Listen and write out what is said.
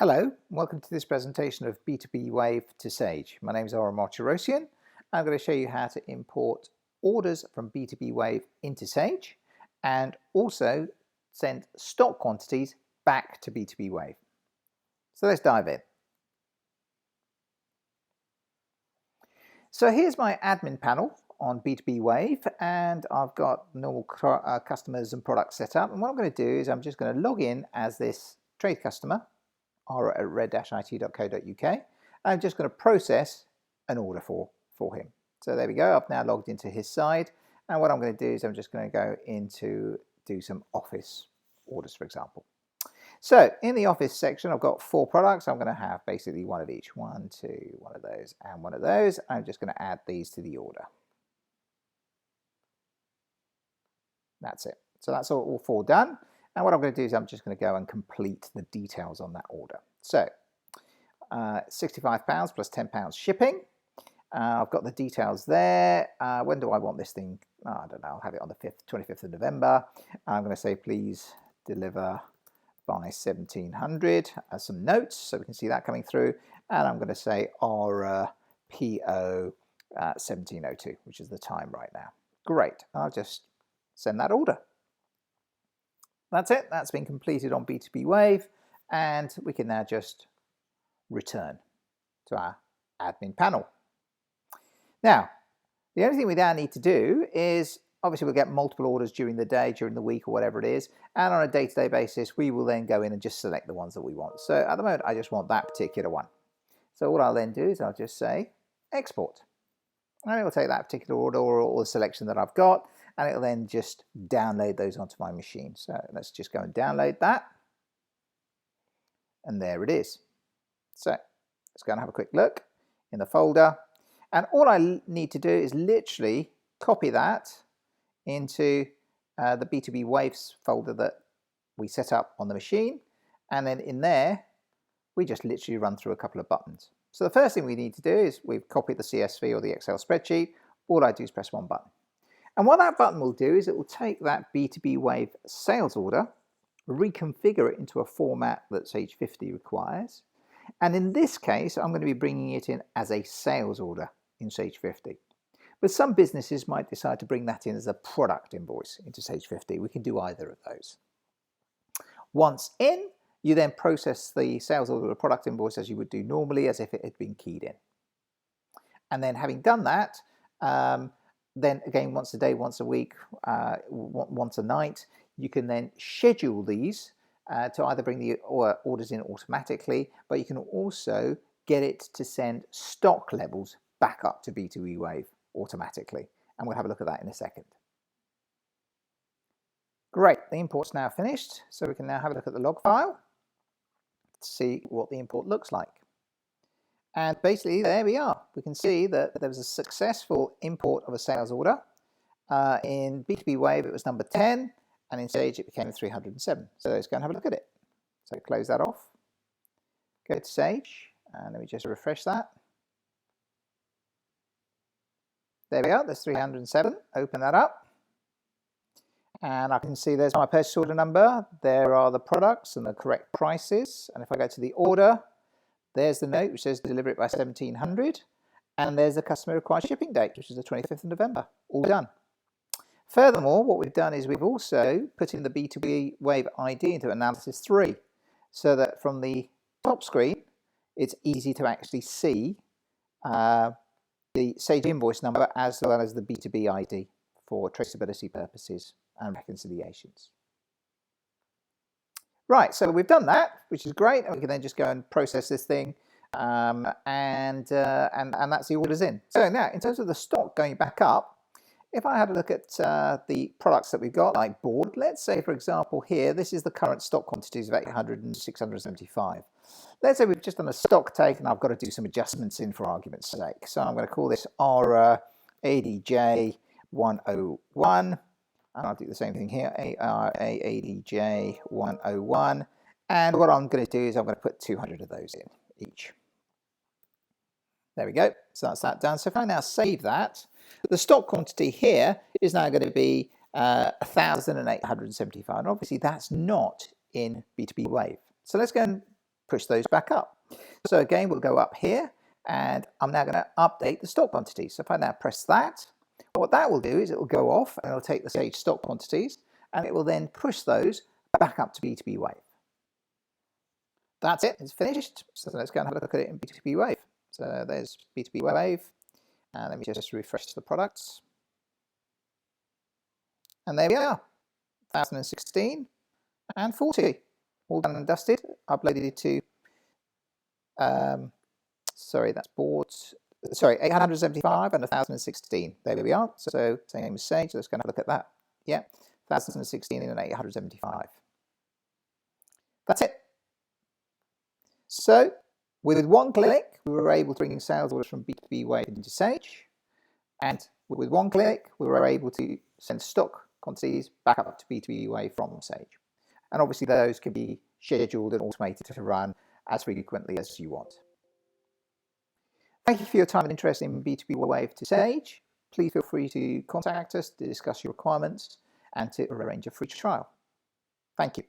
Hello, welcome to this presentation of B2B Wave to Sage. My name is Ara Martirossian. I'm going to show you how to import orders from B2B Wave into Sage and also send stock quantities back to B2B Wave. So let's dive in. So here's my admin panel on B2B Wave, and I've got normal customers and products set up. And what I'm going to do is I'm just going to log in as this trade customer, Ara at red-it.co.uk. I'm just going to process an order for him. So there we go. I've now logged into his side, and what I'm going to do is I'm just going to go into do some office orders, for example. So in the office section, I've got 4 products. I'm going to have basically one of each. 1, 2, one of those, and one of those. I'm just going to add these to the order. That's it. So that's all 4 done. And what I'm going to do is I'm just going to go and complete the details on that order. So £65 plus £10 shipping. I've got the details there. When do I want this thing? I don't know. I'll have it on the 25th of November. I'm going to say please deliver by 1700. Some notes so we can see that coming through. And I'm going to say Ara PO 1702, which is the time right now. Great. I'll just send that order. That's it. That's been completed on B2B Wave, and we can now just return to our admin panel. Now, the only thing we now need to do is, obviously we'll get multiple orders during the day, during the week, or whatever it is, and on a day-to-day basis, we will then go in and just select the ones that we want. So at the moment, I just want that particular one. So what I'll then do is I'll just say export. And it will take that particular order or the selection that I've got, and it'll then just download those onto my machine. So let's just go and download that. And there it is. So let's go and have a quick look in the folder. And all I need to do is literally copy that into the B2B Waves folder that we set up on the machine. And then in there, we just literally run through a couple of buttons. So the first thing we need to do is we've copied the CSV or the Excel spreadsheet. All I do is press one button. And what that button will do is it will take that B2B Wave sales order, reconfigure it into a format that Sage 50 requires. And in this case, I'm going to be bringing it in as a sales order in Sage 50. But some businesses might decide to bring that in as a product invoice into Sage 50. We can do either of those. Once in, you then process the sales order or product invoice as you would do normally, as if it had been keyed in. And then having done that, then again, once a day, once a week, once a night, you can then schedule these to either bring the orders in automatically, but you can also get it to send stock levels back up to B2B Wave automatically. And we'll have a look at that in a second. Great, the import's now finished, so we can now have a look at the log file to see what the import looks like. And basically, there we are. We can see that there was a successful import of a sales order. In B2B Wave, it was number 10, and in Sage, it became 307. So let's go and have a look at it. So close that off. Go to Sage, and let me just refresh that. There we are, there's 307. Open that up. And I can see there's my purchase order number. There are the products and the correct prices. And if I go to the order, there's the note which says deliver it by 1700, and there's the customer required shipping date, which is the 25th of November. All done. Furthermore, what we've done is we've also put in the B2B Wave ID into Analysis 3, so that from the top screen, it's easy to actually see the Sage invoice number as well as the B2B ID for traceability purposes and reconciliations. Right, so we've done that, which is great, and we can then just go and process this thing, and that's the orders in. So now, in terms of the stock going back up, if I had a look at the products that we've got, like board, let's say, for example, here, this is the current stock quantities of 800 and 675. Let's say we've just done a stock take, and I've got to do some adjustments in for argument's sake. So I'm going to call this Ara ADJ 101. And I'll do the same thing here, ARA-ADJ 101. And what I'm going to do is I'm going to put 200 of those in each. There we go. So that's that done. So if I now save that, the stock quantity here is now going to be 1,875. And obviously that's not in B2B Wave. So let's go and push those back up. So again, we'll go up here, and I'm now going to update the stock quantities. So if I now press that, what that will do is it will go off and it'll take the Sage stock quantities and it will then push those back up to B2B Wave. That's it, it's finished. So let's go and have a look at it in B2B Wave. So there's B2B Wave, and let me just refresh the products. And there we are, 2016 and 40, all done and dusted, uploaded it to, sorry, that's boards, sorry, 875 and 1016, there we are. So same as Sage, let's go and have a look at that. Yeah, 1016 and 875. That's it. So with one click, we were able to bring sales orders from B2B Wave into Sage, and with one click, we were able to send stock quantities back up to B2B Wave from Sage. And obviously those can be scheduled and automated to run as frequently as you want. Thank you for your time and interest in B2B Wave2Sage. Please feel free to contact us to discuss your requirements and to arrange a free trial. Thank you.